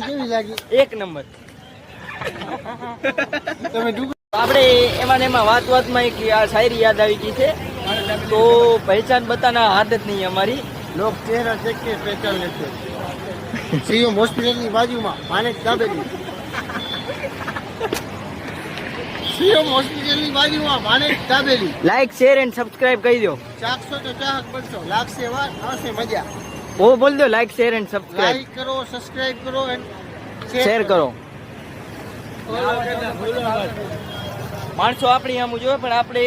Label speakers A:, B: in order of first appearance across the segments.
A: કેવી લાગી?
B: એક નંબર. આપણે એમાં ને એમાં વાતમાં એક આ શાયરી યાદ આવી ગઈ છે. તો પહેચાન બતાના આદત નહીં અમારી,
A: લોક ચહેરા દેખ કે પહેચાન લેતે. સીએમ હોસ્પિટલની બાજુમાં માણેક દાબેલી. સીએમ હોસ્પિટલની બાજુમાં Manek dabeli.
B: Like share and subscribe કરી દો.
A: ચાખશો તો ચાહક બનશો, લાગશે વાત આવશે મજા.
B: ઓ બોલ દો, like share and subscribe.
A: Like કરો, સબસ્ક્રાઇબ કરો એન્ડ
B: શેર કરો. માણસો આપણી આમ જોવે, પણ આપણે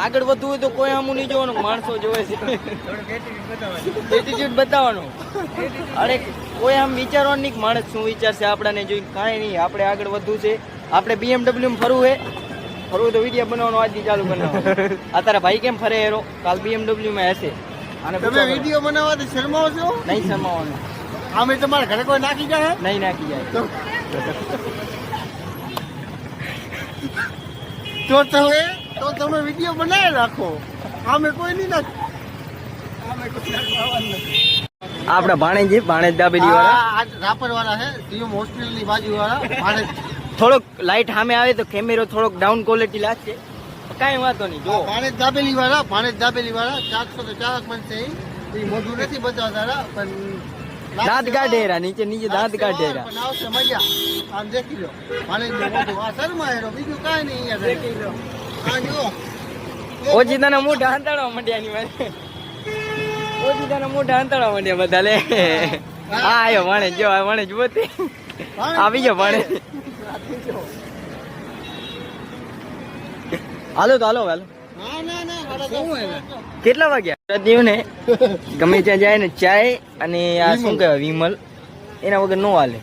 B: આગળ વધવું હોય તો કોઈ આમું નહીં જોવાનું, માણસો જોવે છે. એટીટ્યુડ બતાવવાનો. અરે કોઈ આમ વિચારવાનું નહીં કે માણસ શું વિચારશે આપણાને જોઈને. કાંઈ નહીં, આપણે આગળ વધવું છે. આપણે BMW ફરવું તો વિડીયો બનાવવાનો આજથી ચાલુ બનાવવાનો. આ તારા ભાઈ કેમ ફરે હેરો? કાલ BMW માં હશે. અને
A: તમે વિડીયો બનાવવાથી શરમાવો છો?
B: નહીં શરમાવાનું.
A: આમે તમારા ઘરે કોઈ નાખી જાય?
B: નહીં નાખી જાય.
A: તો તમે વિડીયો બનાવી રાખો. આમે કોઈ નહીં નાખે.
B: આપડા ભાણેજ દાબેલી વાળા,
A: રાપર વાળા છે, સીએમ હોસ્પિટલ ની બાજુ વાળા. ભાણેજ
B: થોડોક લાઈટ સામે આવે તો કેમેરો થોડોક ડાઉન ક્વોલિટી લાગશે, કાંઈ વાંધો નહીં. જો
A: ભાણેજ દાબેલી વાળા 400 તો ચાહક બનશે. એ મોઢું નથી બતાવતા, પણ
B: દાંત કાઢેરા, નીચે દાંત કાઢેરા.
A: પણ આવશે મજા. આમ દેખી લો ભાણેજ નું મોઢું. આ શરમાયેલો, બીજું કાંઈ નહીં. યાર દેખી લો. આ જો
B: ઓજીતાના મોઢા હંતાડવા માંડ્યા ની મારે. ઓજીતાના મોઢા હંતાડવા માંડ્યા બધા. લે હા આયો ભાણેજ. જો આ ભાણેજ બોતે આવી ગયો ભાણેજ. હાલો તો હાલો. કેટલા વાગ્યા? ને ગમે ત્યાં જાય ને ચાય અને આ શું કહેવાય વિમલ, એના વગર નો હાલે.